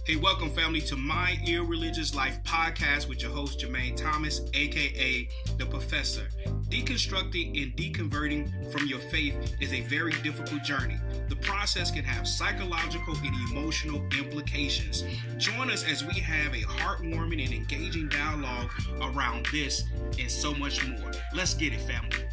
Hey, welcome family to My Irreligious Life podcast with your host Jermaine Thomas, aka The Professor. Deconstructing and deconverting from your faith is a very difficult journey. The process can have psychological and emotional implications. Join us as we have a heartwarming and engaging dialogue around this and so much more. Let's get it, family.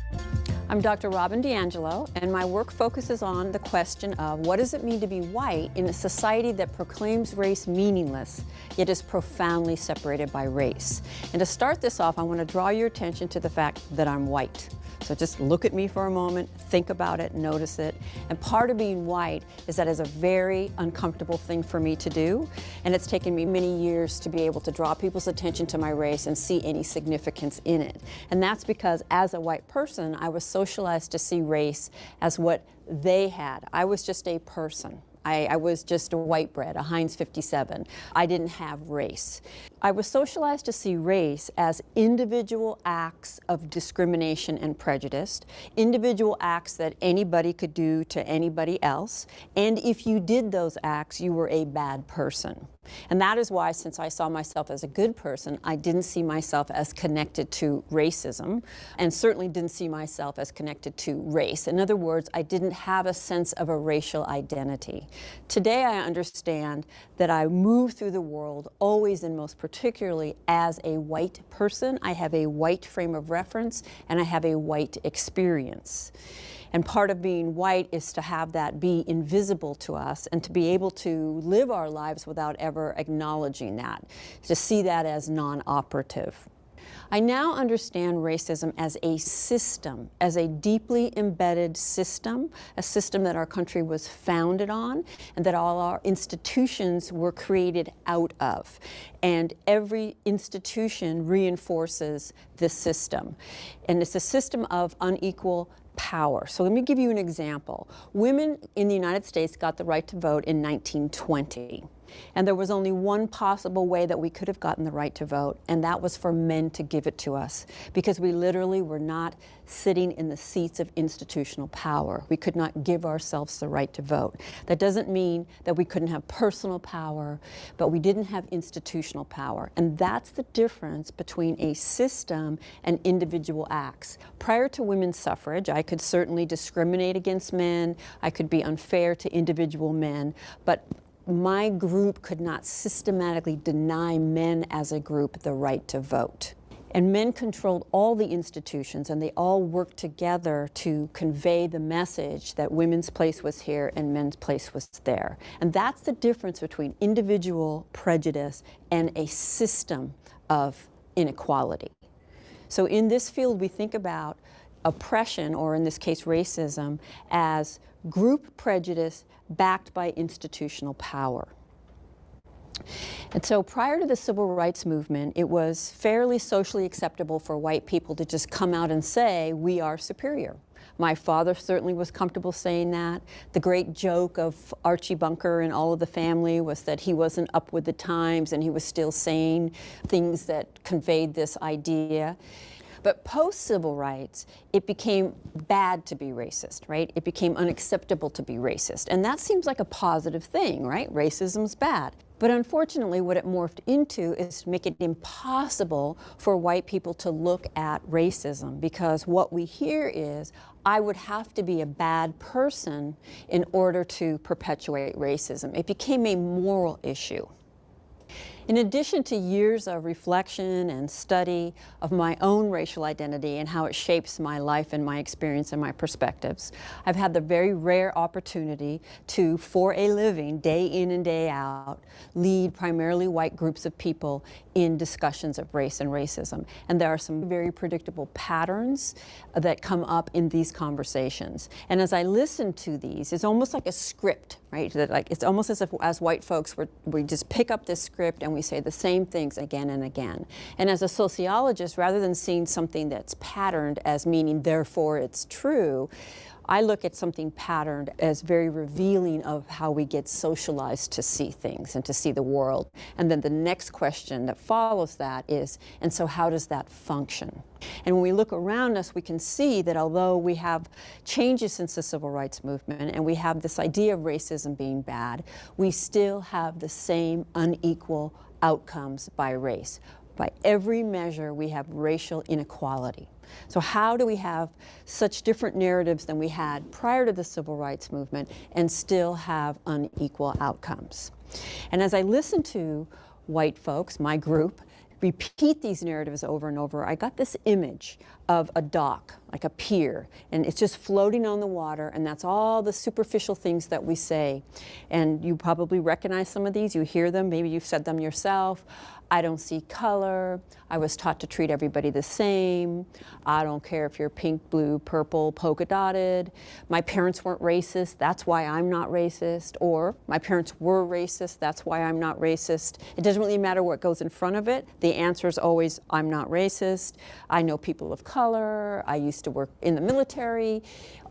I'm Dr. Robin DeAngelo, and my work focuses on the question of what does it mean to be white in a society that proclaims race meaningless, yet is profoundly separated by race. And to start this off, I want to draw your attention to the fact that I'm white. So just look at me for a moment, think about it, notice it. And part of being white is that it's a very uncomfortable thing for me to do. And it's taken me many years to be able to draw people's attention to my race and see any significance in it. And that's because as a white person, I was socialized to see race as what they had. I was just a person. I was just a white bread, a Heinz 57. I didn't have race. I was socialized to see race as individual acts of discrimination and prejudice, individual acts that anybody could do to anybody else, and if you did those acts, you were a bad person. And that is why, since I saw myself as a good person, I didn't see myself as connected to racism, and certainly didn't see myself as connected to race. In other words, I didn't have a sense of a racial identity. Today, I understand that I move through the world always and most particularly as a white person. I have a white frame of reference, and I have a white experience. And part of being white is to have that be invisible to us and to be able to live our lives without ever acknowledging that, to see that as non-operative. I now understand racism as a system, as a deeply embedded system, a system that our country was founded on and that all our institutions were created out of. And every institution reinforces this system. And it's a system of unequal power. So let me give you an example. Women in the United States got the right to vote in 1920. And there was only one possible way that we could have gotten the right to vote, and that was for men to give it to us, because we literally were not sitting in the seats of institutional power. We could not give ourselves the right to vote. That doesn't mean that we couldn't have personal power, but we didn't have institutional power. And that's the difference between a system and individual acts. Prior to women's suffrage, I could certainly discriminate against men, I could be unfair to individual men, but my group could not systematically deny men as a group the right to vote. And men controlled all the institutions, and they all worked together to convey the message that women's place was here and men's place was there. And that's the difference between individual prejudice and a system of inequality. So in this field, we think about oppression, or in this case racism, as group prejudice backed by institutional power. And so prior to the civil rights movement, it was fairly socially acceptable for white people to just come out and say, we are superior. My father certainly was comfortable saying that. The great joke of Archie Bunker and all of the family was that he wasn't up with the times and he was still saying things that conveyed this idea. But post-civil rights, it became bad to be racist, right? It became unacceptable to be racist. And that seems like a positive thing, right? Racism's bad. But unfortunately, what it morphed into is to make it impossible for white people to look at racism, because what we hear is, I would have to be a bad person in order to perpetuate racism. It became a moral issue. In addition to years of reflection and study of my own racial identity and how it shapes my life and my experience and my perspectives, I've had the very rare opportunity to, for a living, day in and day out, lead primarily white groups of people in discussions of race and racism. And there are some very predictable patterns that come up in these conversations. And as I listen to these, it's almost like a script, right? That, like, it's almost as if, as white folks, we just pick up this script and we say the same things again and again. And as a sociologist, rather than seeing something that's patterned as meaning therefore it's true, I look at something patterned as very revealing of how we get socialized to see things and to see the world. And then the next question that follows that is, and so how does that function? And when we look around us, we can see that although we have changes since the civil rights movement and we have this idea of racism being bad, we still have the same unequal outcomes by race. By every measure, we have racial inequality. So how do we have such different narratives than we had prior to the civil rights movement and still have unequal outcomes? And as I listen to white folks, my group, repeat these narratives over and over, I got this image of a dock, like a pier, and it's just floating on the water, and that's all the superficial things that we say. And you probably recognize some of these, you hear them, maybe you've said them yourself. I don't see color. I was taught to treat everybody the same. I don't care if you're pink, blue, purple, polka dotted. My parents weren't racist, that's why I'm not racist. Or my parents were racist, that's why I'm not racist. It doesn't really matter what goes in front of it. The answer is always, I'm not racist. I know people of color. I used to work in the military.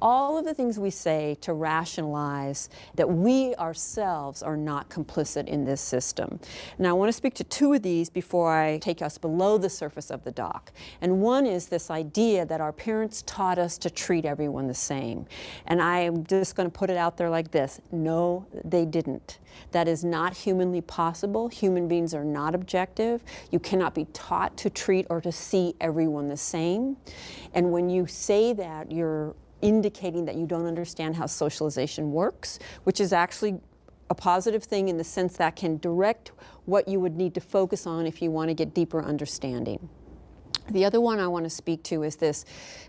All of the things we say to rationalize that we ourselves are not complicit in this system. Now I want to speak to two of these before I take us below the surface of the dock. And one is this idea that our parents taught us to treat everyone the same. And I am just going to put it out there like this. No, they didn't. That is not humanly possible. Human beings are not objective. You cannot be taught to treat or to see everyone the same. And when you say that, you're indicating that you don't understand how socialization works, which is actually a positive thing in the sense that can direct what you would need to focus on if you want to get deeper understanding. The other one I want to speak to is this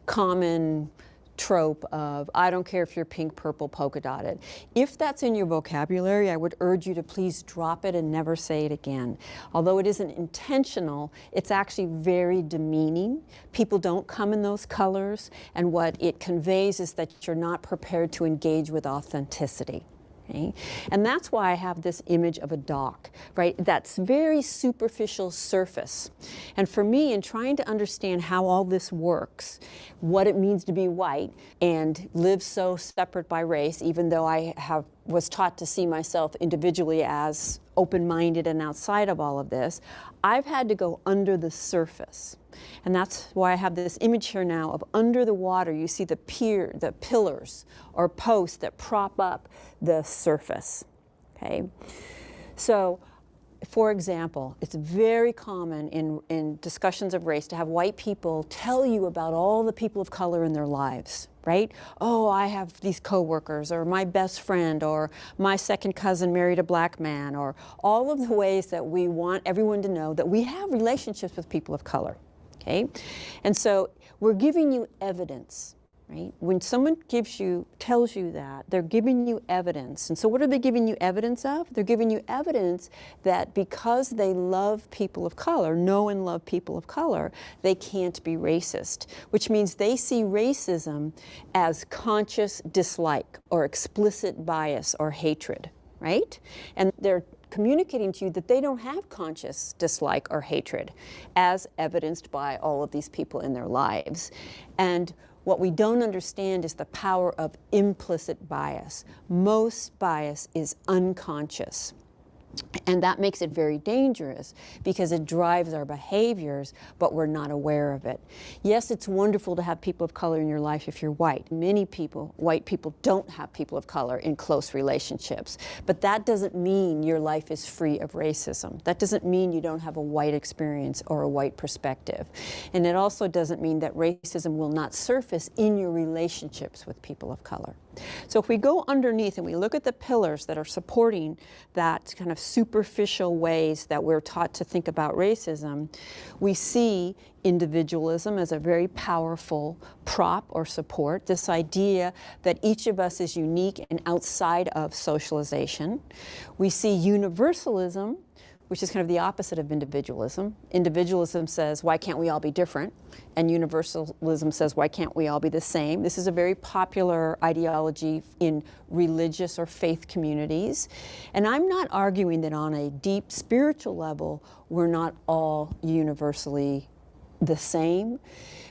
common trope of, I don't care if you're pink, purple, polka dotted. If that's in your vocabulary, I would urge you to please drop it and never say it again. Although it isn't intentional, it's actually very demeaning. People don't come in those colors, and what it conveys is that you're not prepared to engage with authenticity. Okay? And that's why I have this image of a dock, right? That's very superficial surface. And for me, in trying to understand how all this works, what it means to be white and live so separate by race, even though I was taught to see myself individually as open-minded and outside of all of this, I've had to go under the surface. And that's why I have this image here now of under the water. You see the pier, the pillars or posts that prop up the surface. Okay? So, for example, it's very common in discussions of race to have white people tell you about all the people of color in their lives, right? Oh, I have these coworkers, or my best friend, or my second cousin married a black man, or all of the ways that we want everyone to know that we have relationships with people of color, okay? And so we're giving you evidence. Right? When someone tells you that, they're giving you evidence. And so what are they giving you evidence of? They're giving you evidence that because they love people of color, know and love people of color, they can't be racist, which means they see racism as conscious dislike or explicit bias or hatred, right? And they're communicating to you that they don't have conscious dislike or hatred, as evidenced by all of these people in their lives. And what we don't understand is the power of implicit bias. Most bias is unconscious. And that makes it very dangerous because it drives our behaviors, but we're not aware of it. Yes, it's wonderful to have people of color in your life if you're white. Many people, white people, don't have people of color in close relationships. But that doesn't mean your life is free of racism. That doesn't mean you don't have a white experience or a white perspective. And it also doesn't mean that racism will not surface in your relationships with people of color. So if we go underneath and we look at the pillars that are supporting that kind of superficial ways that we're taught to think about racism, we see individualism as a very powerful prop or support, this idea that each of us is unique and outside of socialization. We see universalism, which is kind of the opposite of individualism. Individualism says, why can't we all be different? And universalism says, why can't we all be the same? This is a very popular ideology in religious or faith communities. And I'm not arguing that on a deep spiritual level, we're not all universally the same.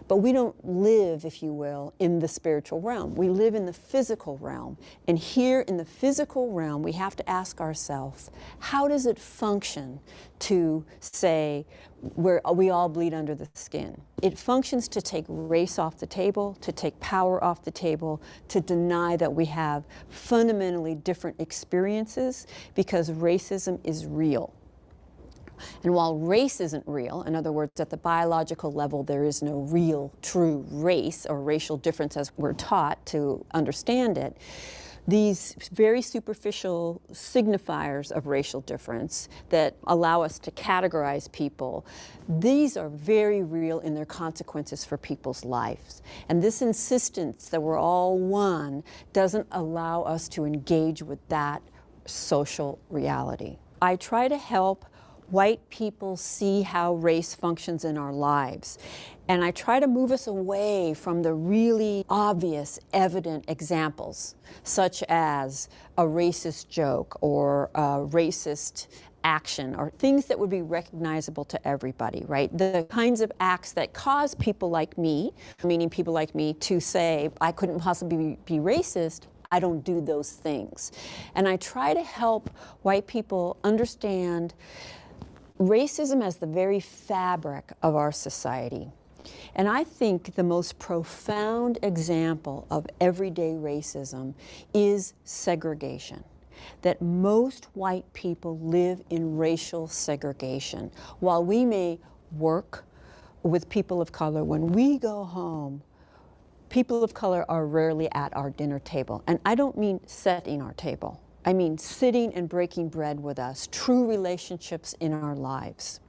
But we don't live, if you will, in the spiritual realm. We live in the physical realm. And here in the physical realm, we have to ask ourselves, how does it function to say we all bleed under the skin? It functions to take race off the table, to take power off the table, to deny that we have fundamentally different experiences, because racism is real. And while race isn't real, in other words, at the biological level, there is no real, true race or racial difference as we're taught to understand it, these very superficial signifiers of racial difference that allow us to categorize people, these are very real in their consequences for people's lives. And this insistence that we're all one doesn't allow us to engage with that social reality. I try to help white people see how race functions in our lives. And I try to move us away from the really obvious, evident examples, such as a racist joke or a racist action, or things that would be recognizable to everybody, right? The kinds of acts that cause people like me, meaning people like me, to say, I couldn't possibly be racist, I don't do those things. And I try to help white people understand racism as the very fabric of our society. And I think the most profound example of everyday racism is segregation. That most white people live in racial segregation. While we may work with people of color, when we go home, people of color are rarely at our dinner table. And I don't mean setting our table. I mean sitting and breaking bread with us, true relationships in our lives.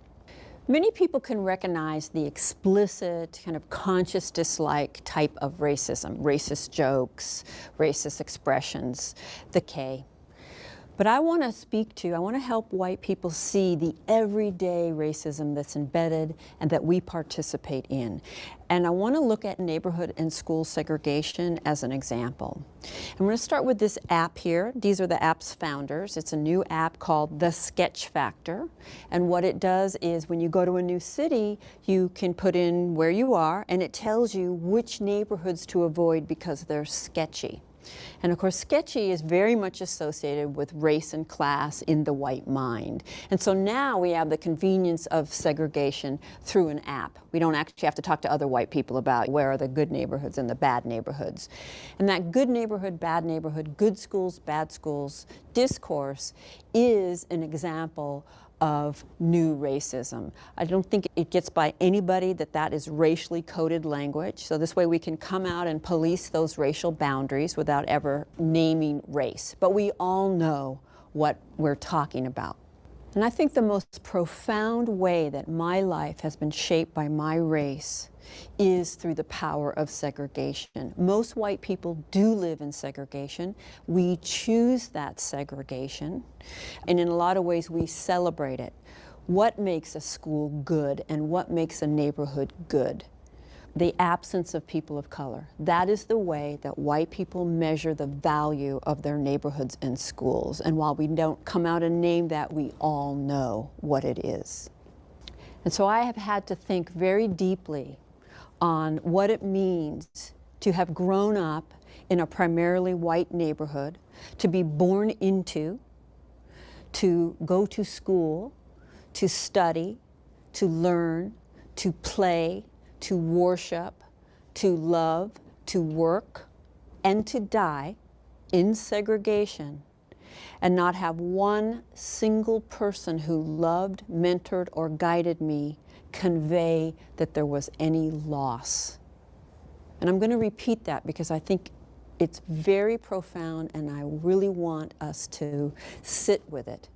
Many people can recognize the explicit, kind of conscious dislike type of racism, racist jokes, racist expressions, the K. But I want to help white people see the everyday racism that's embedded and that we participate in. And I want to look at neighborhood and school segregation as an example. I'm going to start with this app here. These are the app's founders. It's a new app called The Sketch Factor. And what it does is when you go to a new city, you can put in where you are, and it tells you which neighborhoods to avoid because they're sketchy. And of course, sketchy is very much associated with race and class in the white mind. And so now we have the convenience of segregation through an app. We don't actually have to talk to other white people about where are the good neighborhoods and the bad neighborhoods. And that good neighborhood, bad neighborhood, good schools, bad schools discourse is an example of new racism. I don't think it gets by anybody that that is racially coded language. So this way we can come out and police those racial boundaries without ever naming race. But we all know what we're talking about. And I think the most profound way that my life has been shaped by my race is through the power of segregation. Most white people do live in segregation. We choose that segregation, and in a lot of ways we celebrate it. What makes a school good and what makes a neighborhood good? The absence of people of color. That is the way that white people measure the value of their neighborhoods and schools. And while we don't come out and name that, we all know what it is. And so I have had to think very deeply on what it means to have grown up in a primarily white neighborhood, to be born into, to go to school, to study, to learn, to play, to worship, to love, to work, and to die in segregation, and not have one single person who loved, mentored, or guided me convey that there was any loss. And I'm going to repeat that because I think it's very profound and I really want us to sit with it.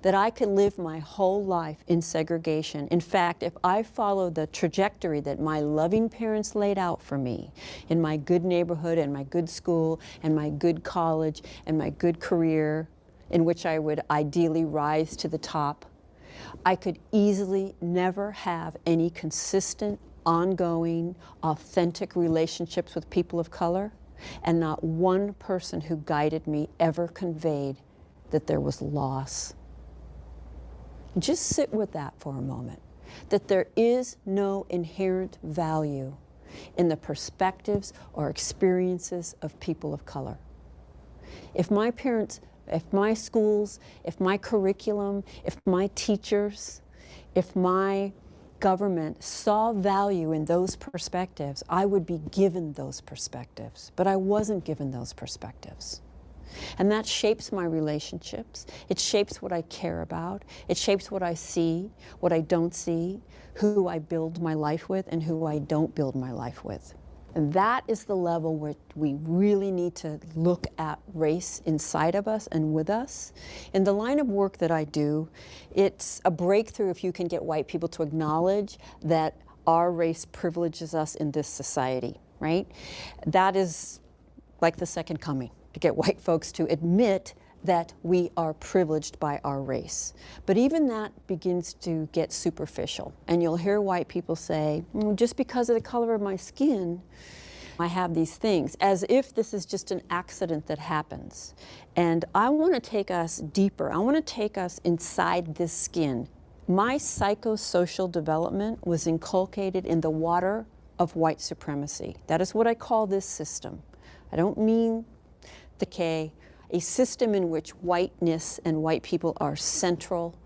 That I could live my whole life in segregation. In fact, if I follow the trajectory that my loving parents laid out for me in my good neighborhood and my good school and my good college and my good career in which I would ideally rise to the top, I could easily never have any consistent, ongoing, authentic relationships with people of color, and not one person who guided me ever conveyed that there was loss. Just sit with that for a moment, that there is no inherent value in the perspectives or experiences of people of color. If my parents, if my schools, if my curriculum, if my teachers, if my government saw value in those perspectives, I would be given those perspectives. But I wasn't given those perspectives. And that shapes my relationships. It shapes what I care about. It shapes what I see, what I don't see, who I build my life with, and who I don't build my life with. And that is the level where we really need to look at race inside of us and with us. In the line of work that I do, it's a breakthrough if you can get white people to acknowledge that our race privileges us in this society, right? That is like the second coming, to get white folks to admit that we are privileged by our race. But even that begins to get superficial. And you'll hear white people say, just because of the color of my skin, I have these things, as if this is just an accident that happens. And I want to take us deeper. I want to take us inside this skin. My psychosocial development was inculcated in the water of white supremacy. That is what I call this system. I don't mean the K, a system in which whiteness and white people are central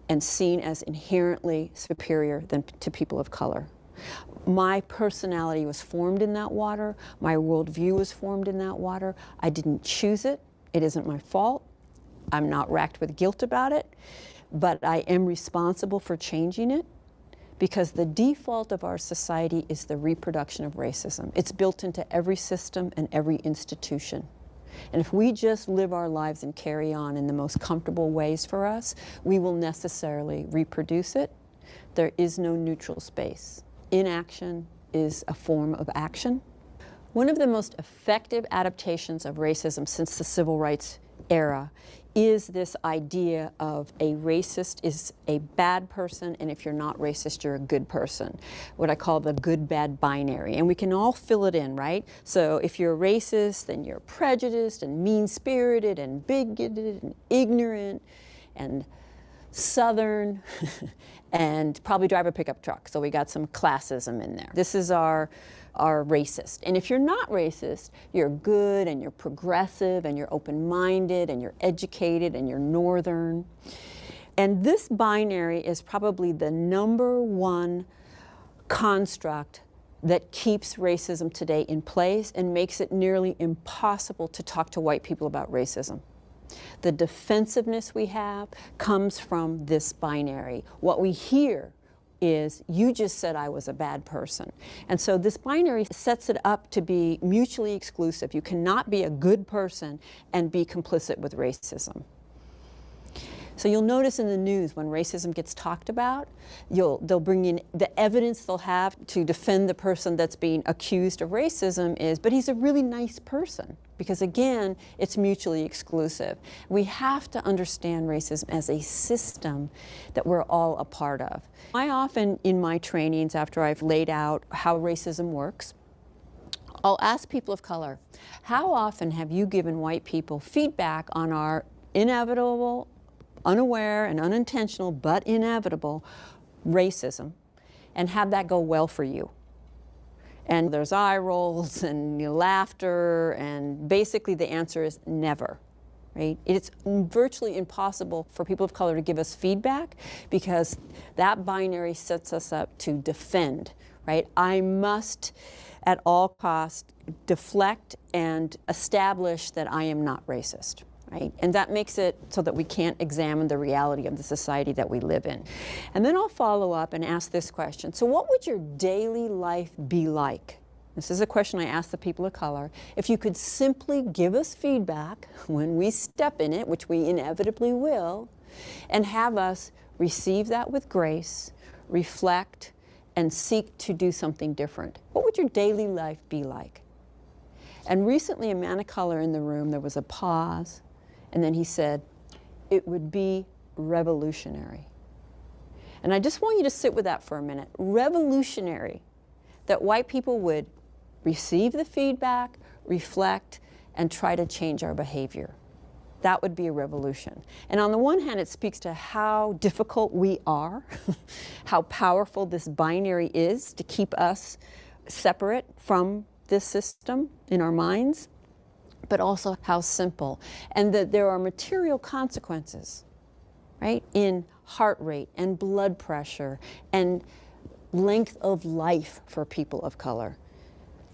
and seen as inherently superior than to people of color. My personality was formed in that water. My worldview was formed in that water. I didn't choose it. It isn't my fault. I'm not racked with guilt about it, but I am responsible for changing it, because the default of our society is the reproduction of racism. It's built into every system and every institution. And if we just live our lives and carry on in the most comfortable ways for us, we will necessarily reproduce it. There is no neutral space. Inaction is a form of action. One of the most effective adaptations of racism since the civil rights era is this idea of a racist is a bad person, and if you're not racist, you're a good person. What I call the good-bad binary. And we can all fill it in, right? So if you're a racist, then you're prejudiced and mean-spirited and bigoted and ignorant and Southern and probably drive a pickup truck. So we got some classism in there. This is our racist. And if you're not racist, you're good and you're progressive and you're open-minded and you're educated and you're Northern. And this binary is probably the number one construct that keeps racism today in place and makes it nearly impossible to talk to white people about racism. The defensiveness we have comes from this binary. What we hear is, you just said I was a bad person. And so this binary sets it up to be mutually exclusive. You cannot be a good person and be complicit with racism. So you'll notice in the news when racism gets talked about, they'll bring in the evidence they'll have to defend the person that's being accused of racism is, but he's a really nice person. Because again, it's mutually exclusive. We have to understand racism as a system that we're all a part of. I often, in my trainings, after I've laid out how racism works, I'll ask people of color, how often have you given white people feedback on our inevitable, unaware and unintentional, but inevitable racism, and have that go well for you? And there's eye rolls and laughter, and basically the answer is never, right? It's virtually impossible for people of color to give us feedback because that binary sets us up to defend, right? I must, at all costs, deflect and establish that I am not racist. Right? And that makes it so that we can't examine the reality of the society that we live in. And then I'll follow up and ask this question. So what would your daily life be like? This is a question I ask the people of color. If you could simply give us feedback when we step in it, which we inevitably will, and have us receive that with grace, reflect, and seek to do something different, what would your daily life be like? And recently, a man of color in the room, there was a pause, and then he said, it would be revolutionary. And I just want you to sit with that for a minute. Revolutionary, that white people would receive the feedback, reflect, and try to change our behavior. That would be a revolution. And on the one hand, it speaks to how difficult we are, how powerful this binary is to keep us separate from this system in our minds, but also how simple, and that there are material consequences, right, in heart rate and blood pressure and length of life for people of color,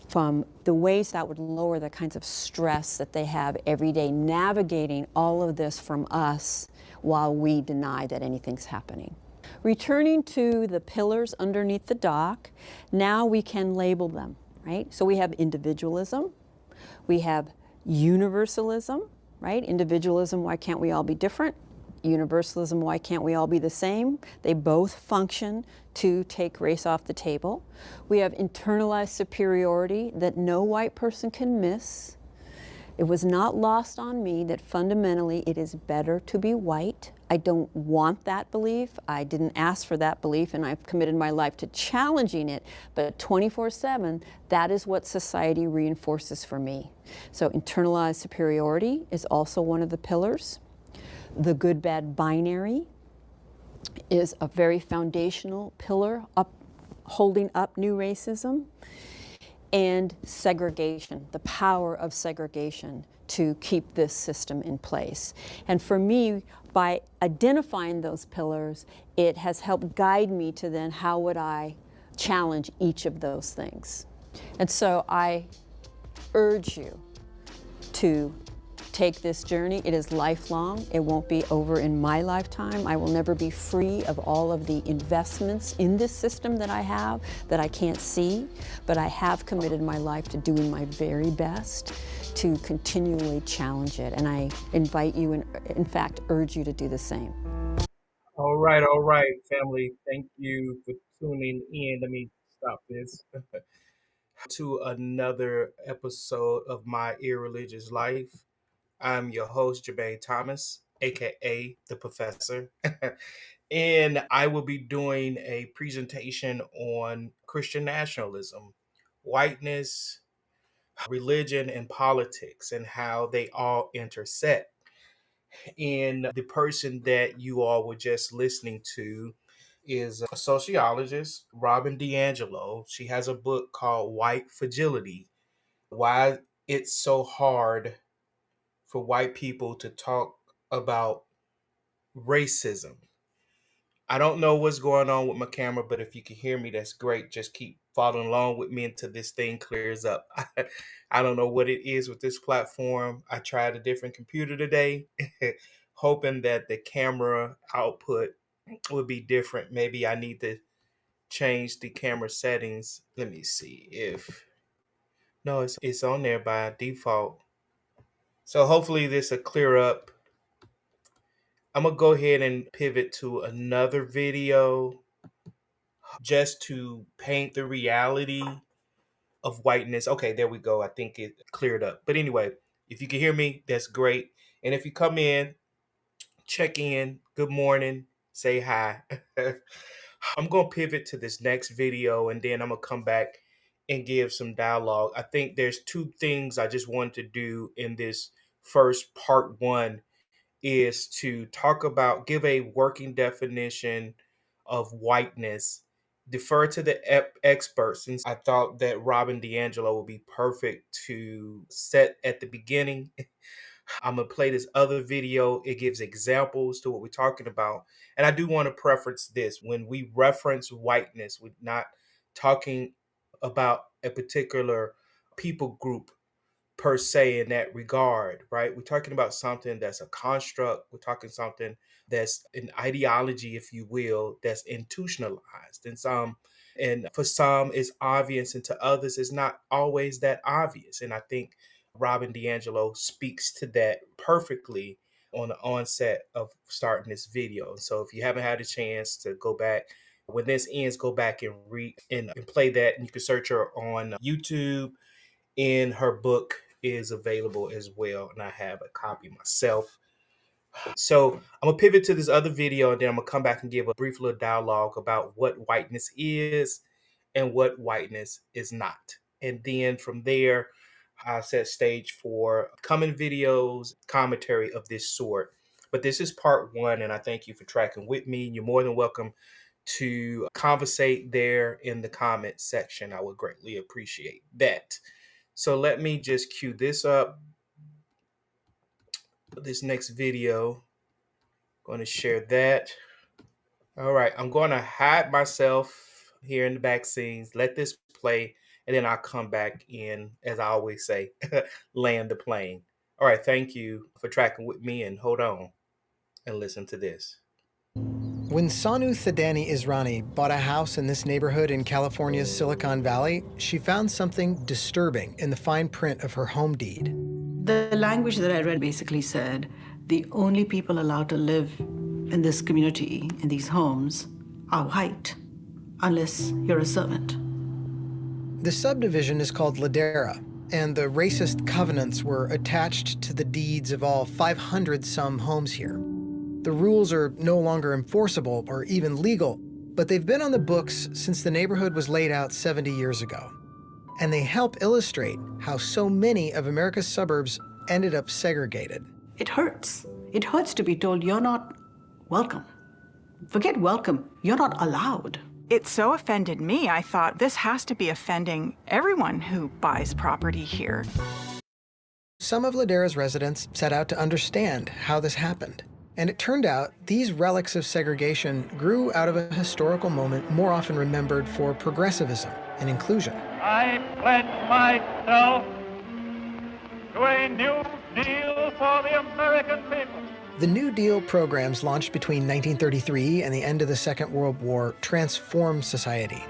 from the ways that would lower the kinds of stress that they have every day navigating all of this from us while we deny that anything's happening. Returning to the pillars underneath the dock, now we can label them, right? So we have individualism, we have universalism, right? Individualism, why can't we all be different? Universalism, why can't we all be the same? They both function to take race off the table. We have internalized superiority that no white person can miss. It was not lost on me that fundamentally it is better to be white. I don't want that belief. I didn't ask for that belief, and I've committed my life to challenging it. But 24/7, that is what society reinforces for me. So internalized superiority is also one of the pillars. The good-bad binary is a very foundational pillar holding up new racism. And segregation, the power of segregation to keep this system in place. And for me, by identifying those pillars, it has helped guide me to then how would I challenge each of those things. And so I urge you to take this journey. It is lifelong. It won't be over in my lifetime. I will never be free of all of the investments in this system that I have that I can't see, but I have committed my life to doing my very best to continually challenge it. And I invite you, and in fact, urge you to do the same. All right, family. Thank you for tuning in. Let me stop this. To another episode of My Irreligious Life. I'm your host, Jermaine Thomas, aka the Professor. And I will be doing a presentation on Christian nationalism, whiteness, religion, and politics, and how they all intersect. And the person that you all were just listening to is a sociologist, Robin DiAngelo. She has a book called White Fragility: Why It's So Hard for White People to Talk About Racism. I don't know what's going on with my camera, but if you can hear me, that's great. Just keep following along with me until this thing clears up. I don't know what it is with this platform. I tried a different computer today, hoping that the camera output would be different. Maybe I need to change the camera settings. Let me see if no, it's on there by default. So hopefully this will clear up. I'm gonna go ahead and pivot to another video just to paint the reality of whiteness. Okay, there we go. I think it cleared up. But anyway, if you can hear me, that's great. And if you come in, check in, good morning, say hi. I'm going to pivot to this next video, and then I'm going to come back and give some dialogue. I think there's two things I just want to do in this first part one is to talk about, give a working definition of whiteness, defer to the experts. And I thought that Robin DiAngelo would be perfect to set at the beginning. I'm going to play this other video. It gives examples to what we're talking about. And I do want to preference this. When we reference whiteness, we're not talking about a particular people group per se in that regard, right? We're talking about something that's a construct. We're talking something that's an ideology, if you will, that's institutionalized. And for some it's obvious, and to others it's not always that obvious. And I think Robin DiAngelo speaks to that perfectly on the onset of starting this video. So if you haven't had a chance to go back, when this ends, go back and read and play that. And you can search her on YouTube, and her book is available as well. And I have a copy myself. So I'm gonna pivot to this other video, and then I'm gonna come back and give a brief little dialogue about what whiteness is and what whiteness is not. And then from there, I'll set stage for coming videos, commentary of this sort. But this is part one, and I thank you for tracking with me. You're more than welcome to conversate there in the comment section. I would greatly appreciate that. So let me just cue this up. This next video, going to share that. All right, I'm going to hide myself here in the back scenes, let this play, and then I'll come back in, as I always say, land the plane. All right, thank you for tracking with me, and hold on and listen to this. When Sanu Thadani Israni bought a house in this neighborhood in California's Silicon Valley, she found something disturbing in the fine print of her home deed. The language that I read basically said the only people allowed to live in this community, in these homes, are white, unless you're a servant. The subdivision is called Ladera, and the racist covenants were attached to the deeds of all 500-some homes here. The rules are no longer enforceable or even legal, but they've been on the books since the neighborhood was laid out 70 years ago. And they help illustrate how so many of America's suburbs ended up segregated. It hurts. It hurts to be told you're not welcome. Forget welcome, you're not allowed. It so offended me, I thought this has to be offending everyone who buys property here. Some of Ladera's residents set out to understand how this happened. And it turned out these relics of segregation grew out of a historical moment more often remembered for progressivism and inclusion. I pledge myself to a new deal for the American people. The New Deal programs launched between 1933 and the end of the Second World War transformed society.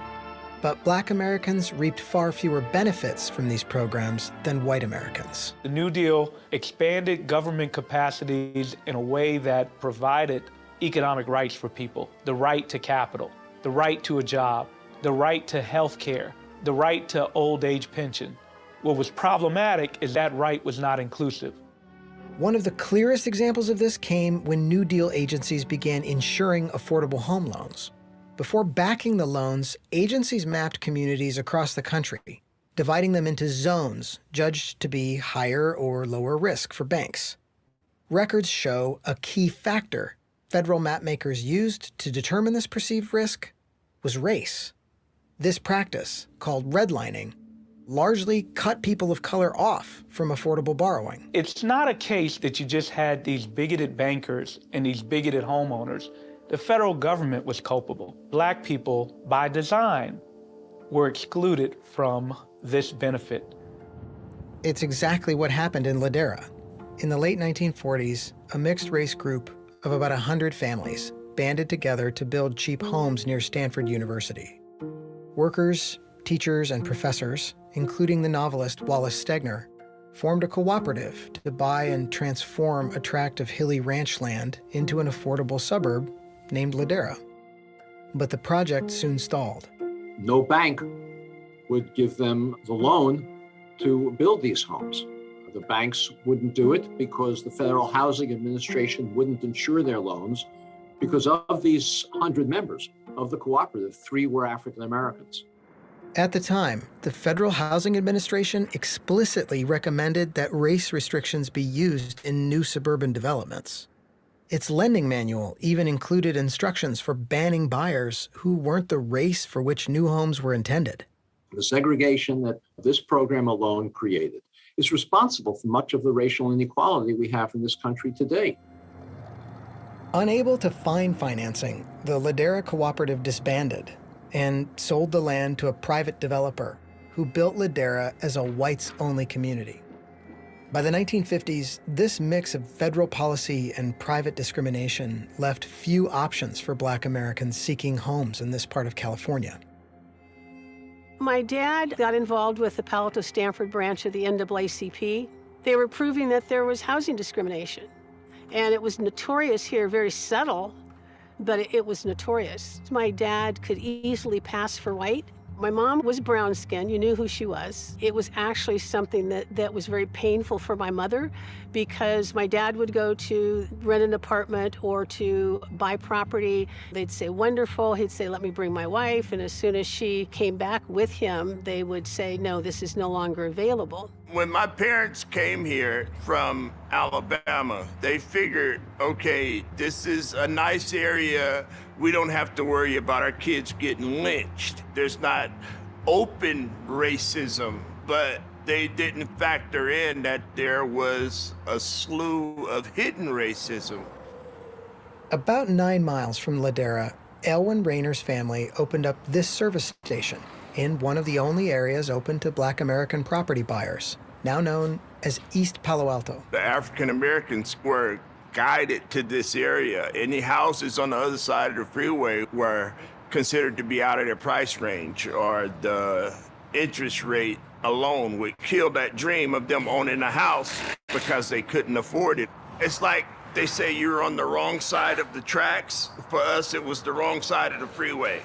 But Black Americans reaped far fewer benefits from these programs than white Americans. The New Deal expanded government capacities in a way that provided economic rights for people, the right to capital, the right to a job, the right to health care, the right to old age pension. What was problematic is that right was not inclusive. One of the clearest examples of this came when New Deal agencies began insuring affordable home loans. Before backing the loans, agencies mapped communities across the country, dividing them into zones judged to be higher or lower risk for banks. Records show a key factor federal mapmakers used to determine this perceived risk was race. This practice, called redlining, largely cut people of color off from affordable borrowing. It's not a case that you just had these bigoted bankers and these bigoted homeowners. The federal government was culpable. Black people, by design, were excluded from this benefit. It's exactly what happened in Ladera. In the late 1940s, a mixed-race group of about 100 families banded together to build cheap homes near Stanford University. Workers, teachers, and professors, including the novelist Wallace Stegner, formed a cooperative to buy and transform a tract of hilly ranch land into an affordable suburb named Ladera. But the project soon stalled. No bank would give them the loan to build these homes. The banks wouldn't do it because the Federal Housing Administration wouldn't insure their loans because of these 100 members of the cooperative, 3 were African Americans. At the time, the Federal Housing Administration explicitly recommended that race restrictions be used in new suburban developments. Its lending manual even included instructions for banning buyers who weren't the race for which new homes were intended. The segregation that this program alone created is responsible for much of the racial inequality we have in this country today. Unable to find financing, the Ladera Cooperative disbanded and sold the land to a private developer who built Ladera as a whites-only community. By the 1950s, this mix of federal policy and private discrimination left few options for Black Americans seeking homes in this part of California. My dad got involved with the Palo Alto Stanford branch of the NAACP. They were proving that there was housing discrimination. And it was notorious here, very subtle, but it was notorious. My dad could easily pass for white. My mom was brown-skinned. You knew who she was. It was actually something that was very painful for my mother because my dad would go to rent an apartment or to buy property. They'd say, wonderful. He'd say, let me bring my wife. And as soon as she came back with him, they would say, no, this is no longer available. When my parents came here from Alabama, they figured, okay, this is a nice area We don't have to worry about our kids getting lynched. There's not open racism, but they didn't factor in that there was a slew of hidden racism. About 9 miles from Ladera, Elwyn Rayner's family opened up this service station in one of the only areas open to Black American property buyers, now known as East Palo Alto. The African Americans were guided to this area. Any houses on the other side of the freeway were considered to be out of their price range, or the interest rate alone would kill that dream of them owning a house because they couldn't afford it. It's like they say you're on the wrong side of the tracks. For us, it was the wrong side of the freeway.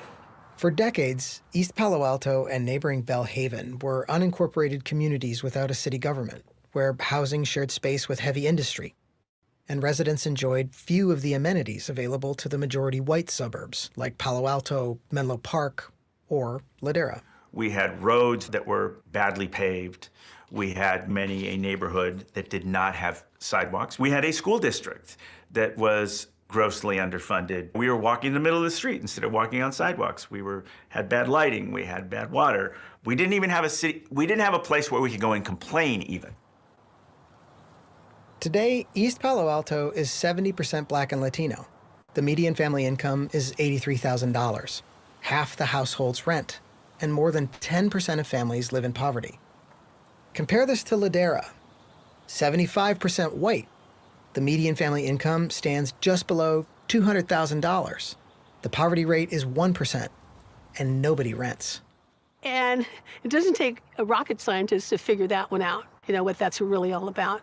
For decades, East Palo Alto and neighboring Belle Haven were unincorporated communities without a city government, where housing shared space with heavy industry, and residents enjoyed few of the amenities available to the majority white suburbs, like Palo Alto, Menlo Park, or Ladera. We had roads that were badly paved. We had many a neighborhood that did not have sidewalks. We had a school district that was grossly underfunded. We were walking in the middle of the street instead of walking on sidewalks. We had bad lighting. We had bad water. We didn't even have a city. We didn't have a place where we could go and complain even. Today, East Palo Alto is 70% Black and Latino. The median family income is $83,000, half the household's rent, and more than 10% of families live in poverty. Compare this to Ladera, 75% white. The median family income stands just below $200,000. The poverty rate is 1%, and nobody rents. And it doesn't take a rocket scientist to figure that one out, what that's really all about.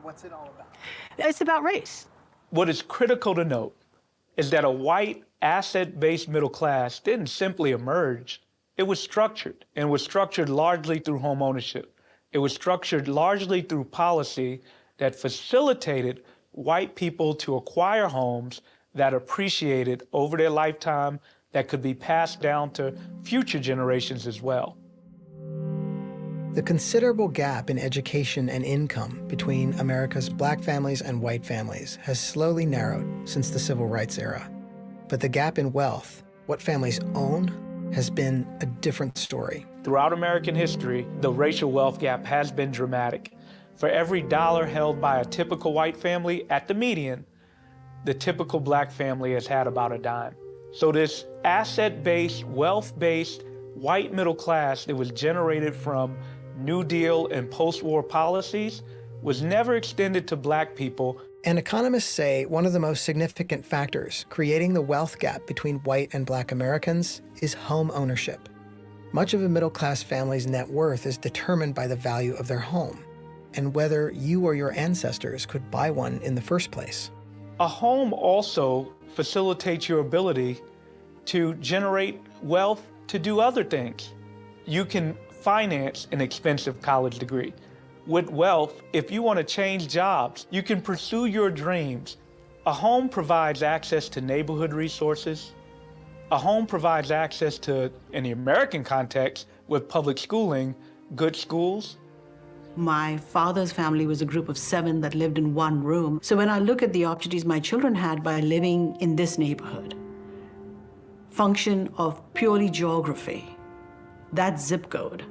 What's it all about? It's about race. What is critical to note is that a white, asset-based middle class didn't simply emerge. It was structured, and was structured largely through home ownership. It was structured largely through policy that facilitated white people to acquire homes that appreciated over their lifetime, that could be passed down to future generations as well. The considerable gap in education and income between America's Black families and white families has slowly narrowed since the Civil Rights era. But the gap in wealth, what families own, has been a different story. Throughout American history, the racial wealth gap has been dramatic. For every dollar held by a typical white family at the median, the typical Black family has had about a dime. So this asset-based, wealth-based, white middle class that was generated from New Deal and post-war policies was never extended to Black people. And economists say one of the most significant factors creating the wealth gap between white and Black Americans is home ownership. Much of a middle-class family's net worth is determined by the value of their home and whether you or your ancestors could buy one in the first place. A home also facilitates your ability to generate wealth to do other things. You can finance an expensive college degree. With wealth, if you want to change jobs, you can pursue your dreams. A home provides access to neighborhood resources. A home provides access to, in the American context, with public schooling, good schools. My father's family was a group of 7 that lived in one room. So when I look at the opportunities my children had by living in this neighborhood, function of purely geography, that zip code,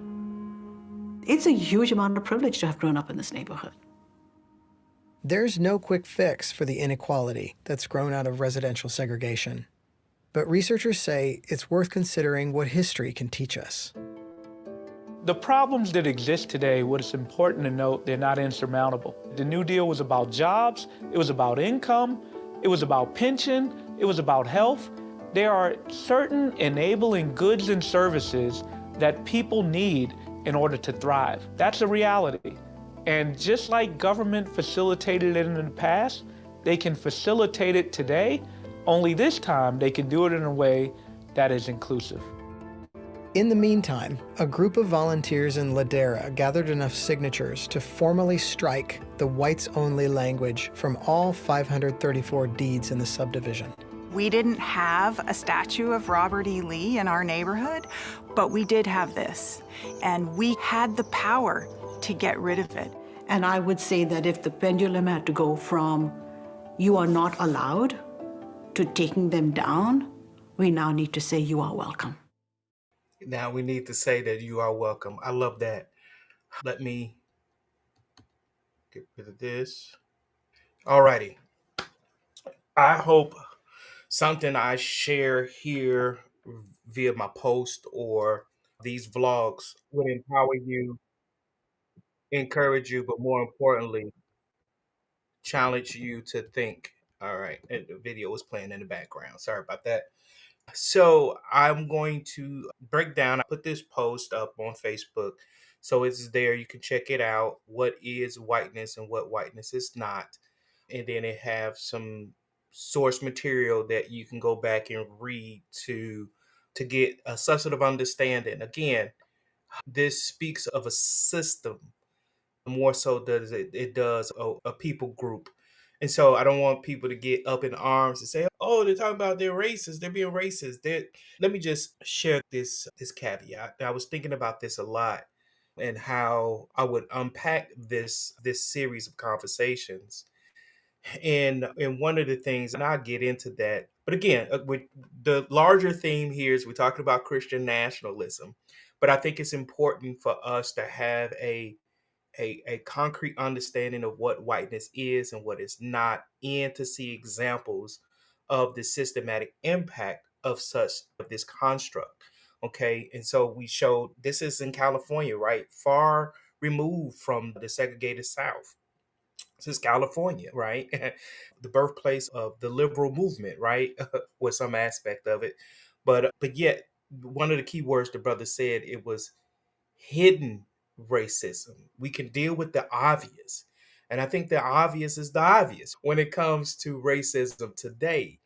it's a huge amount of privilege to have grown up in this neighborhood. There's no quick fix for the inequality that's grown out of residential segregation. But researchers say it's worth considering what history can teach us. The problems that exist today, what is important to note, they're not insurmountable. The New Deal was about jobs, it was about income, it was about pension, it was about health. There are certain enabling goods and services that people need in order to thrive. That's a reality. And just like government facilitated it in the past, they can facilitate it today, only this time they can do it in a way that is inclusive. In the meantime, a group of volunteers in Ladera gathered enough signatures to formally strike the whites-only language from all 534 deeds in the subdivision. We didn't have a statue of Robert E. Lee in our neighborhood, but we did have this. And we had the power to get rid of it. And I would say that if the pendulum had to go from you are not allowed to taking them down, we now need to say, you are welcome. Now we need to say that you are welcome. I love that. Let me get rid of this. Alrighty. I hope something I share here via my post or these vlogs would empower you, encourage you, but more importantly, challenge you to think. All right. And the video was playing in the background. Sorry about that. So I'm going to break down. I put this post up on Facebook. So it's there. You can check it out. What is whiteness and what whiteness is not. And then it have some source material that you can go back and read to get a substantive understanding. Again, this speaks of a system more so does it does a people group. And so I don't want people to get up in arms and say, oh, they're talking about they're racist, they're being racist. Let me just share this caveat. I was thinking about this a lot and how I would unpack this series of conversations. And one of the things, and I'll get into that. But again, with the larger theme here is we're talking about Christian nationalism. But I think it's important for us to have a concrete understanding of what whiteness is and what it's not, and to see examples of the systematic impact of this construct. Okay. And so we showed this is in California, right? Far removed from the segregated South. This is California, right? The birthplace of the liberal movement, right? With some aspect of it. But yet one of the key words the brother said, it was hidden racism. We can deal with the obvious. And I think the obvious is the obvious when it comes to racism today.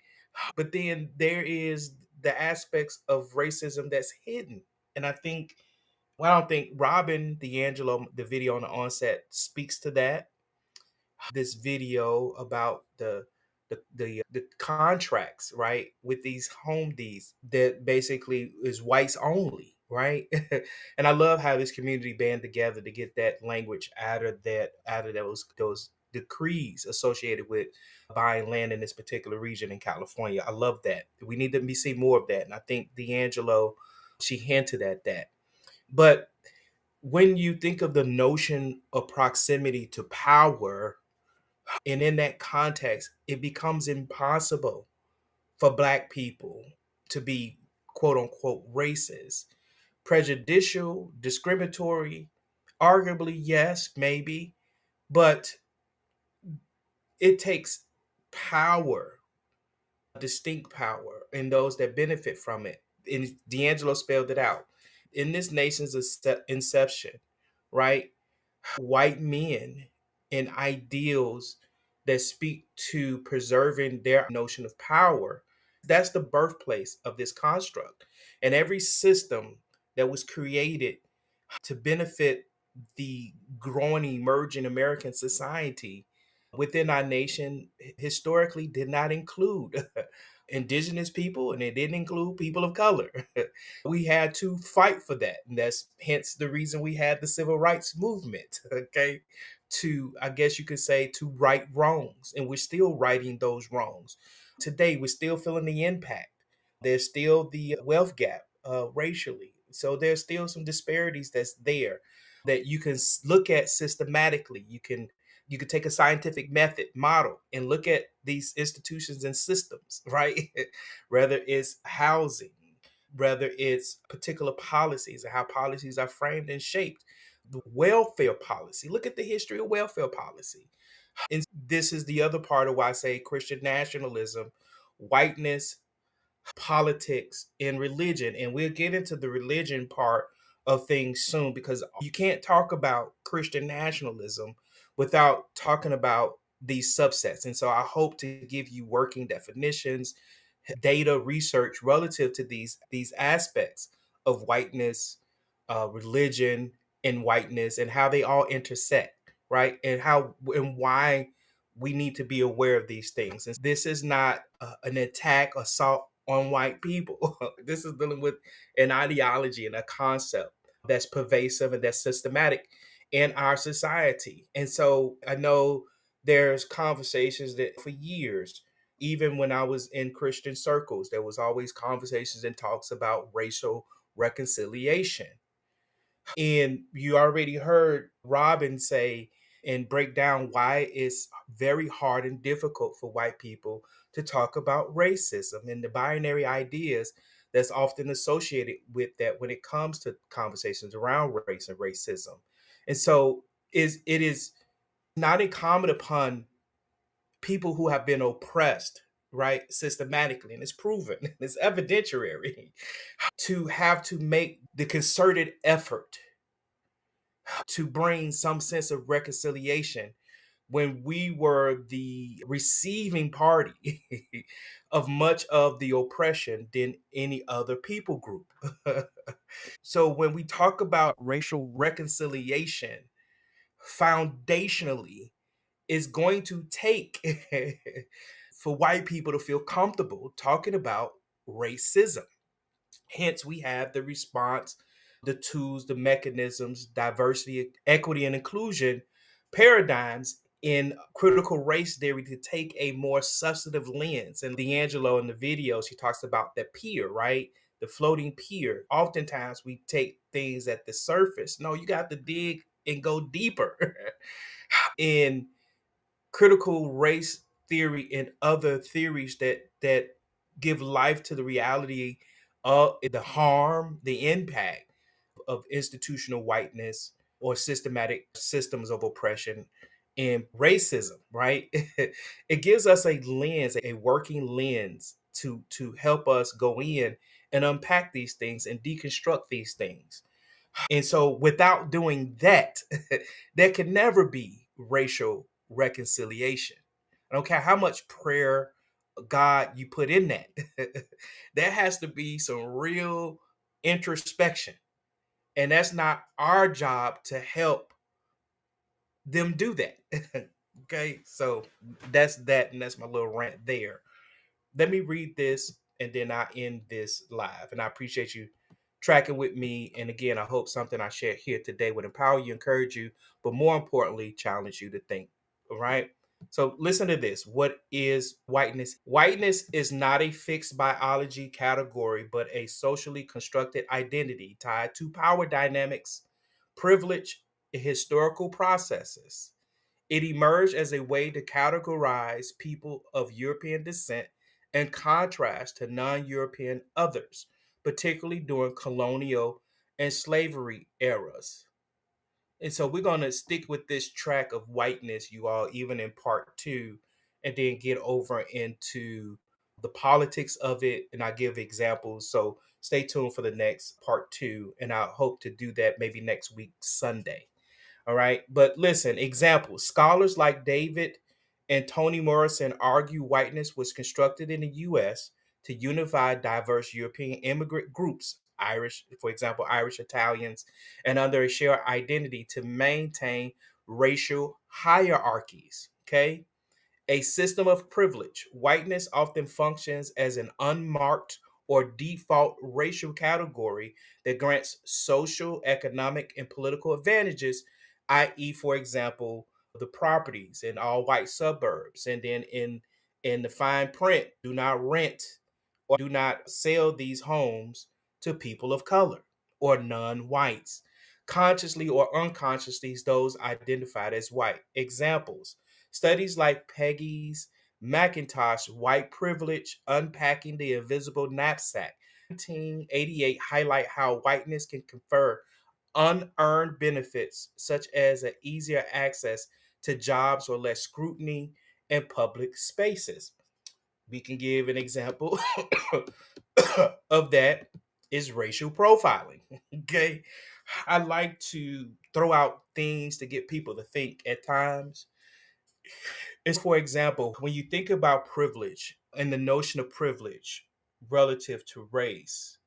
But then there is the aspects of racism that's hidden. And I think, well, I don't think Robin DiAngelo, the video on the onset, speaks to that. This video about the contracts, right, with these home deeds that basically is whites only, right? And I love how this community band together to get that language out of those decrees associated with buying land in this particular region in California. I love that. We need to see more of that. And I think D'Angelo, she hinted at that. But when you think of the notion of proximity to power, and in that context, it becomes impossible for Black people to be quote unquote racist, prejudicial, discriminatory. Arguably, yes, maybe, but it takes power, distinct power, in those that benefit from it. And D'Angelo spelled it out. In this nation's inception, right? White men and ideals that speak to preserving their notion of power. That's the birthplace of this construct. And every system that was created to benefit the growing, emerging American society within our nation historically did not include indigenous people, and it didn't include people of color. We had to fight for that. And that's hence the reason we had the civil rights movement, okay? To, I guess you could say, to right wrongs. And we're still righting those wrongs. Today, we're still feeling the impact. There's still the wealth gap racially. So there's still some disparities that's there that you can look at systematically. You can take a scientific method model and look at these institutions and systems, right? Whether it's housing, whether it's particular policies and how policies are framed and shaped, the welfare policy. Look at the history of welfare policy. And this is the other part of why I say Christian nationalism, whiteness, politics, and religion. And we'll get into the religion part of things soon, because you can't talk about Christian nationalism without talking about these subsets. And so I hope to give you working definitions, data research relative to these aspects of whiteness, religion, and whiteness, and how they all intersect, right? And how and why we need to be aware of these things. And this is not an attack, assault on white people. This is dealing with an ideology and a concept that's pervasive and that's systematic in our society. And so I know there's conversations that for years, Even when I was in Christian circles, there was always conversations and talks about racial reconciliation. And you already heard Robin say and break down why it's very hard and difficult for white people to talk about racism and the binary ideas that's often associated with that when it comes to conversations around race and racism. And so it is not incumbent upon people who have been oppressed, right, systematically, and it's proven, it's evidentiary, to have to make the concerted effort to bring some sense of reconciliation when we were the receiving party of much of the oppression than any other people group. So when we talk about racial reconciliation, foundationally, is going to take for white people to feel comfortable talking about racism. Hence, we have the response, the tools, the mechanisms, diversity, equity, and inclusion paradigms in critical race theory to take a more substantive lens. And D'Angelo in the video, she talks about the pier, right? The floating pier. Oftentimes we take things at the surface. No, you got to dig and go deeper. in critical race theory and other theories that give life to the reality of the harm, the impact of institutional whiteness or systematic systems of oppression and racism, right? It gives us a lens, a working lens to help us go in and unpack these things and deconstruct these things. And so without doing that, there can never be racial reconciliation. I don't care how much prayer, God, you put in that. There has to be some real introspection. And that's not our job to help them do that. Okay. So that's that. And that's my little rant there. Let me read this and then I end this live. And I appreciate you tracking with me. And again, I hope something I share here today would empower you, encourage you, but more importantly, challenge you to think. All right. So listen to this. What is whiteness? Whiteness is not a fixed biology category, but a socially constructed identity tied to power dynamics, privilege, and historical processes. It emerged as a way to categorize people of European descent in contrast to non European others, particularly during colonial and slavery eras. And so we're going to stick with this track of whiteness, you all, even in part two, and then get over into the politics of it. And I give examples. So stay tuned for the next part two. And I hope to do that maybe next week, Sunday. All right. But listen, examples. Scholars like David and Toni Morrison argue whiteness was constructed in the US to unify diverse European immigrant groups, Irish, for example, Irish Italians, and under a shared identity to maintain racial hierarchies. Okay. A system of privilege. Whiteness often functions as an unmarked or default racial category that grants social, economic, and political advantages, i.e., for example, the properties in all white suburbs. And then in the fine print, do not rent or do not sell these homes to people of color or non-whites. Consciously or unconsciously, those identified as white. Examples. Studies like Peggy's McIntosh, White Privilege, Unpacking the Invisible Knapsack, 1988 highlight how whiteness can confer unearned benefits such as an easier access to jobs or less scrutiny in public spaces. We can give an example of that is racial profiling. Okay. I like to throw out things to get people to think at times. It's, for example, when you think about privilege and the notion of privilege relative to race,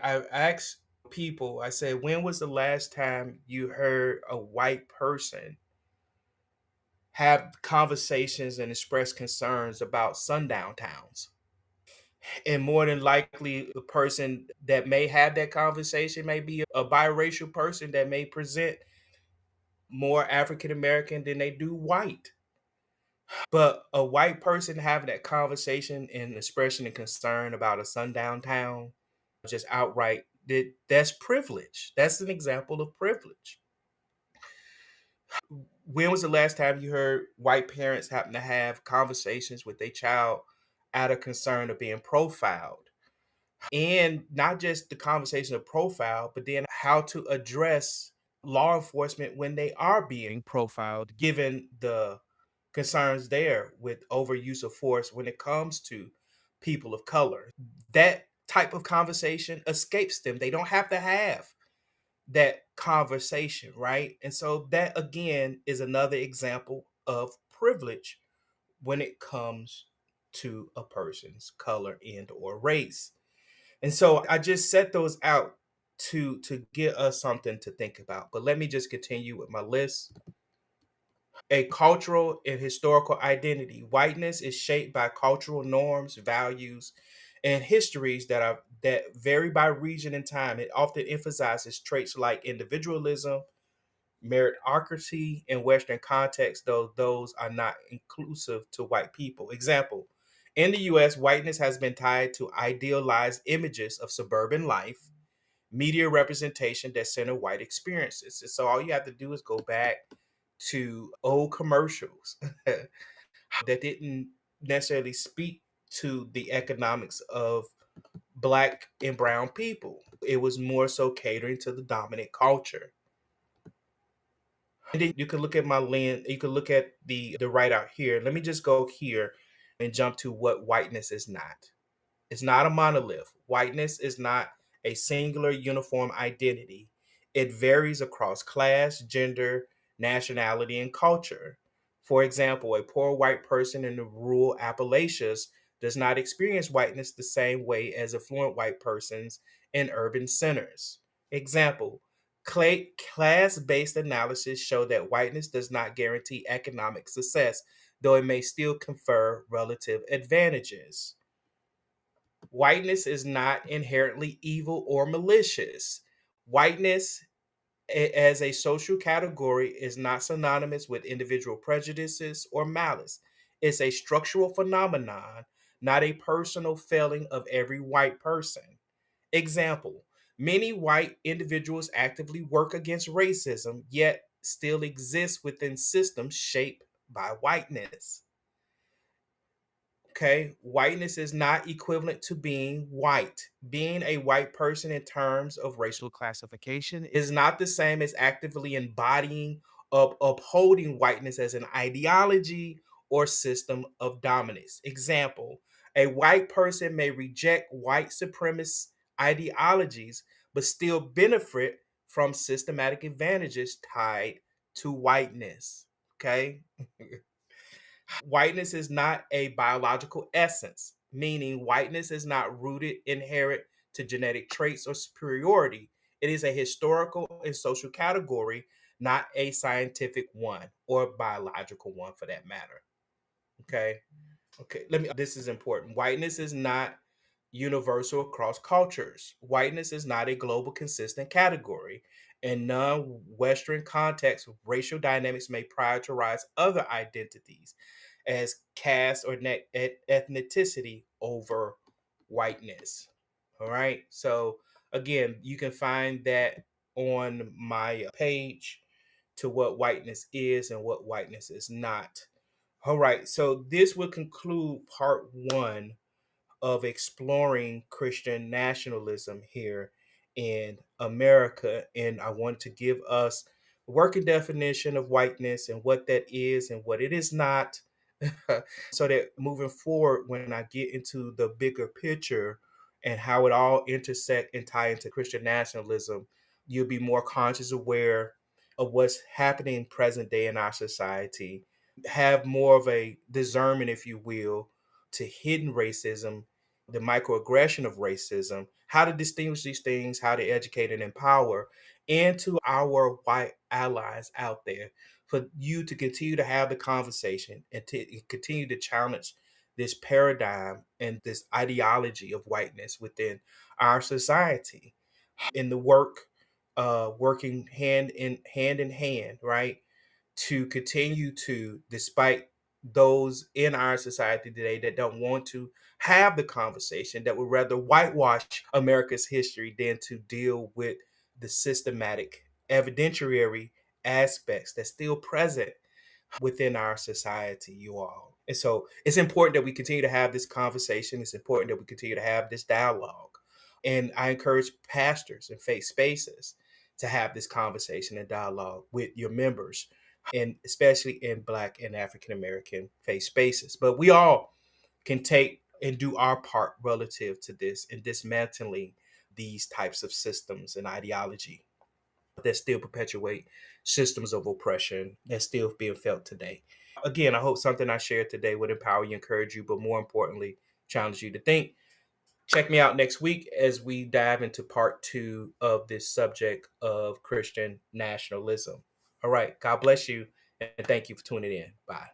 I asked people, I said, when was the last time you heard a white person have conversations and express concerns about sundown towns? And more than likely, the person that may have that conversation may be a biracial person that may present more African American than they do white. But a white person having that conversation and expression and concern about a sundown town, just outright, that's privilege. That's an example of privilege. When was the last time you heard white parents happen to have conversations with their child out of concern of being profiled? And not just the conversation of profile, but then how to address law enforcement when they are being profiled, given the concerns there with overuse of force when it comes to people of color. That type of conversation escapes them. They don't have to have that conversation, right? And so that again is another example of privilege when it comes to a person's color and or race. And so I just set those out to get us something to think about. But let me just continue with my list. A cultural and historical identity. Whiteness is shaped by cultural norms, values, and histories that vary by region and time. It often emphasizes traits like individualism, meritocracy in Western contexts, though those are not inclusive to white people. Example, in the US, whiteness has been tied to idealized images of suburban life, media representation that center white experiences. And so all you have to do is go back to old commercials that didn't necessarily speak to the economics of black and brown people. It was more so catering to the dominant culture. And then you can look at my lens, you can look at the write out here. Let me just go here and jump to what whiteness is not. It's not a monolith. Whiteness is not a singular uniform identity. It varies across class, gender, nationality, and culture. For example, a poor white person in the rural Appalachias does not experience whiteness the same way as affluent white persons in urban centers. Example, class based analysis show that whiteness does not guarantee economic success, though it may still confer relative advantages. Whiteness is not inherently evil or malicious. Whiteness as a social category is not synonymous with individual prejudices or malice. It's a structural phenomenon, not a personal failing of every white person. Example, many white individuals actively work against racism, yet still exist within systems shaped by whiteness. Okay, whiteness is not equivalent to being white. Being a white person in terms of racial classification is not the same as actively embodying of upholding whiteness as an ideology or system of dominance. Example, a white person may reject white supremacist ideologies but still benefit from systematic advantages tied to whiteness. Okay. Whiteness is not a biological essence, meaning whiteness is not rooted, inherent to genetic traits or superiority. It is a historical and social category, not a scientific one or biological one for that matter. Okay. Okay. This is important. Whiteness is not universal across cultures. Whiteness is not a global consistent category. In non Western contexts, racial dynamics may prioritize other identities as caste or ethnicity over whiteness. All right. So, again, you can find that on my page to what whiteness is and what whiteness is not. All right. So, this will conclude part one of exploring Christian nationalism here in America. And I want to give us a working definition of whiteness and what that is and what it is not. So that moving forward, when I get into the bigger picture and how it all intersect and tie into Christian nationalism, you'll be more conscious aware of what's happening present day in our society, have more of a discernment, if you will, to hidden racism, the microaggression of racism, how to distinguish these things, how to educate and empower, and to our white allies out there for you to continue to have the conversation and to continue to challenge this paradigm and this ideology of whiteness within our society in the working hand in hand, right, to continue to, despite those in our society today that don't want to have the conversation, that would rather whitewash America's history than to deal with the systematic evidentiary aspects that's still present within our society, you all. And so it's important that we continue to have this conversation. It's important that we continue to have this dialogue. And I encourage pastors and faith spaces to have this conversation and dialogue with your members, and especially in Black and African American faith spaces. But we all can take and do our part relative to this in dismantling these types of systems and ideology that still perpetuate systems of oppression that's still being felt today. Again, I hope something I shared today would empower you, encourage you, but more importantly, challenge you to think. Check me out next week as we dive into part 2 of this subject of Christian nationalism. All right. God bless you. And thank you for tuning in. Bye.